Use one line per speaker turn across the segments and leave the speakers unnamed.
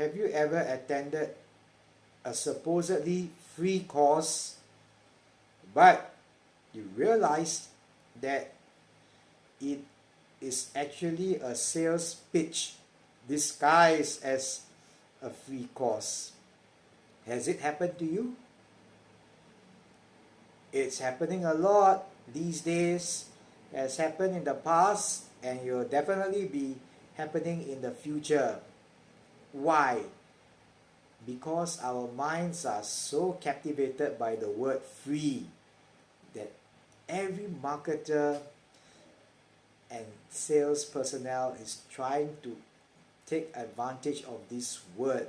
Have you ever attended a supposedly free course, but you realized that it is actually a sales pitch disguised as a free course? Has it happened to you? It's happening a lot these days, has happened in the past, and will definitely be happening in the future. Why? Because our minds are so captivated by the word free that every marketer and sales personnel is trying to take advantage of this word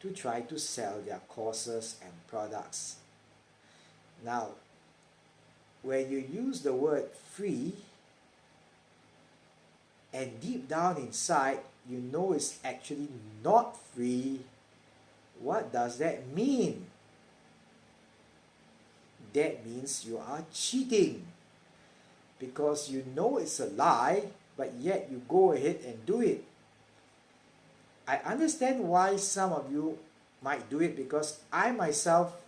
to try to sell their courses and products. Now, when you use the word free, and deep down inside you know it's actually not free, what does that mean? That means you are cheating, because you know it's a lie, but yet you go ahead and do it. I understand why some of you might do it, because I myself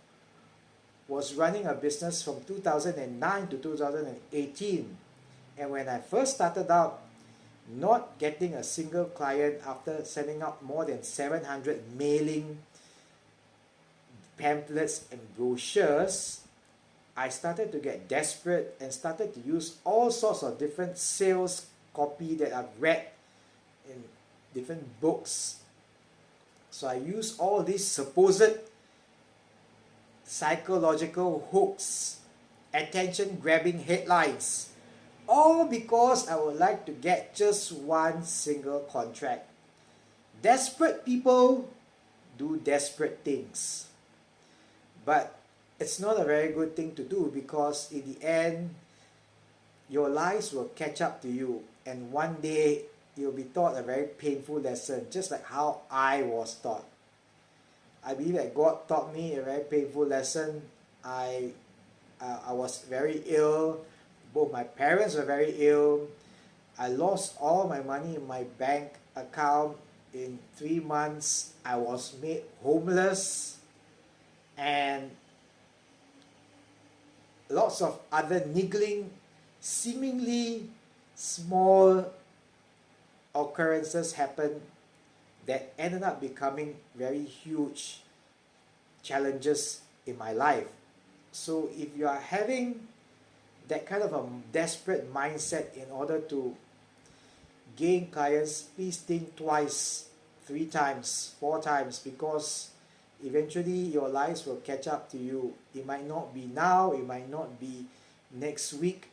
was running a business from 2009 to 2018, and when I first started out, not getting a single client after sending out more than 700 mailing pamphlets and brochures, I started to get desperate and started to use all sorts of different sales copy that I've read in different books. So I use all these supposed psychological hooks, attention-grabbing headlines, all because I would like to get just one single contract. Desperate people do desperate things. But it's not a very good thing to do, because in the end, your lies will catch up to you, and one day you'll be taught a very painful lesson, just like how I was taught. I believe that God taught me a very painful lesson. I was very ill. Both my parents were very ill. I lost all my money in my bank account. In 3 months, I was made homeless, and lots of other niggling, seemingly small occurrences happened that ended up becoming very huge challenges in my life. So if you are having that kind of a desperate mindset in order to gain clients, please think twice, 3 times, 4 times, because eventually your lives will catch up to you. It might not be now, it might not be next week,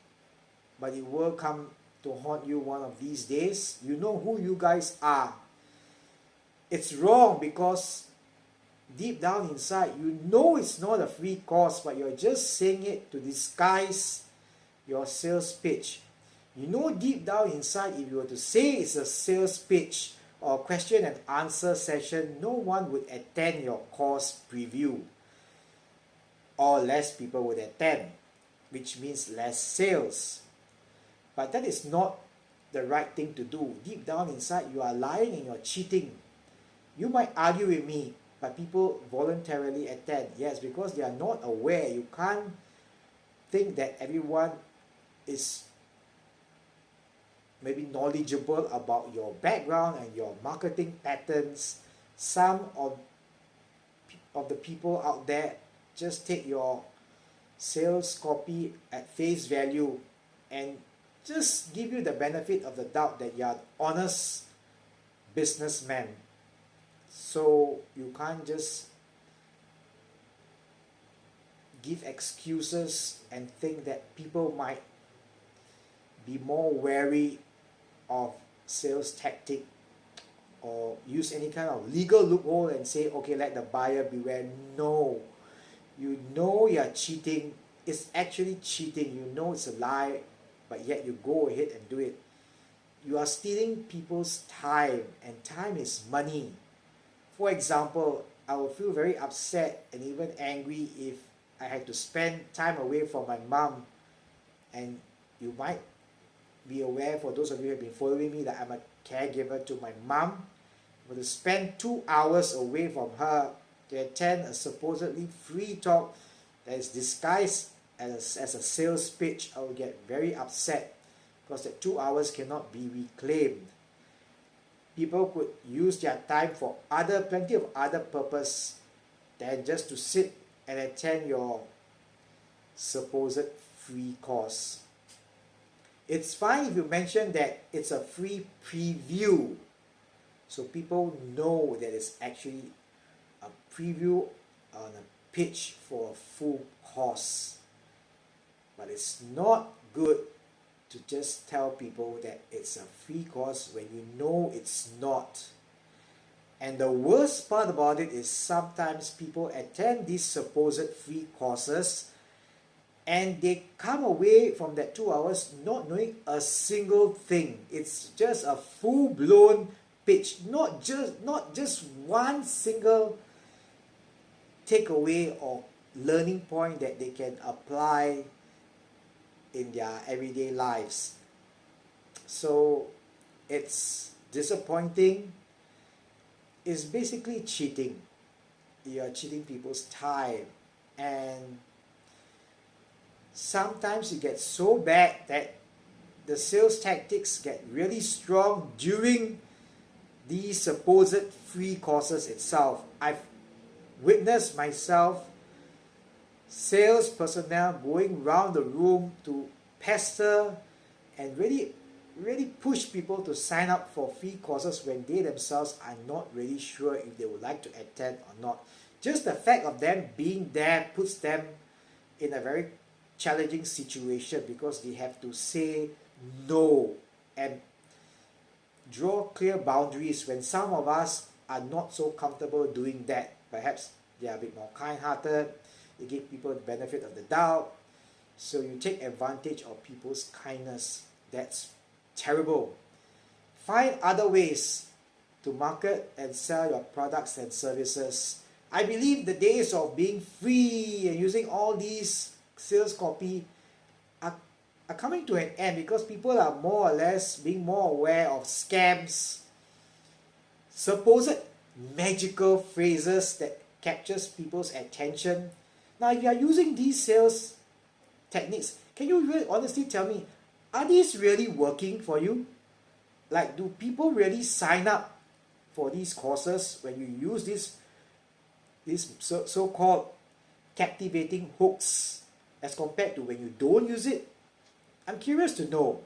but it will come to haunt you one of these days. You know who you guys are. It's wrong, because deep down inside you know it's not a free course, but you're just saying it to disguise your sales pitch. You know deep down inside, if you were to say it's a sales pitch or question and answer session, no one would attend your course preview, or less people would attend, which means less sales. But that is not the right thing to do. Deep down inside, you are lying and you're cheating. You might argue with me, but people voluntarily attend. Yes, because they are not aware. You can't think that everyone is maybe knowledgeable about your background and your marketing patterns. Some of the people out there just take your sales copy at face value and just give you the benefit of the doubt that you are an honest businessman. So you can't just give excuses and think that people might be more wary of sales tactic, or use any kind of legal loophole and say, okay, let the buyer beware. No, you know you're cheating. It's actually cheating. You know it's a lie, but yet you go ahead and do it. You are stealing people's time, and time is money. For example, I will feel very upset and even angry if I had to spend time away from my mom. And you might be aware, for those of you who have been following me, that I'm a caregiver to my mom. were to spend 2 hours away from her to attend a supposedly free talk that is disguised as a sales pitch, I would get very upset because that 2 hours cannot be reclaimed. People could use their time for plenty of other purpose than just to sit and attend your supposed free course. It's fine if you mention that it's a free preview, so people know that it's actually a preview on a pitch for a full course. But it's not good to just tell people that it's a free course when you know it's not. And the worst part about it is sometimes people attend these supposed free courses and they come away from that 2 hours not knowing a single thing. It's just a full-blown pitch, not just one single takeaway or learning point that they can apply in their everyday lives. So it's disappointing. It's basically cheating. You are cheating people's time, and sometimes it gets so bad that the sales tactics get really strong during these supposed free courses itself. I've witnessed myself sales personnel going around the room to pester and really push people to sign up for free courses when they themselves are not really sure if they would like to attend or not. Just the fact of them being there puts them in a very challenging situation because they have to say no and draw clear boundaries when some of us are not so comfortable doing that. Perhaps they are a bit more kind-hearted, they give people the benefit of the doubt, so you take advantage of people's kindness. That's terrible. Find other ways to market and sell your products and services. I believe the days of being free and using all these sales copy are coming to an end because people are more or less being more aware of scams, supposed magical phrases that captures people's attention. Now, if you are using these sales techniques, can you really honestly tell me, are these really working for you? Like, do people really sign up for these courses when you use these so-called captivating hooks as compared to when you don't use it? I'm curious to know.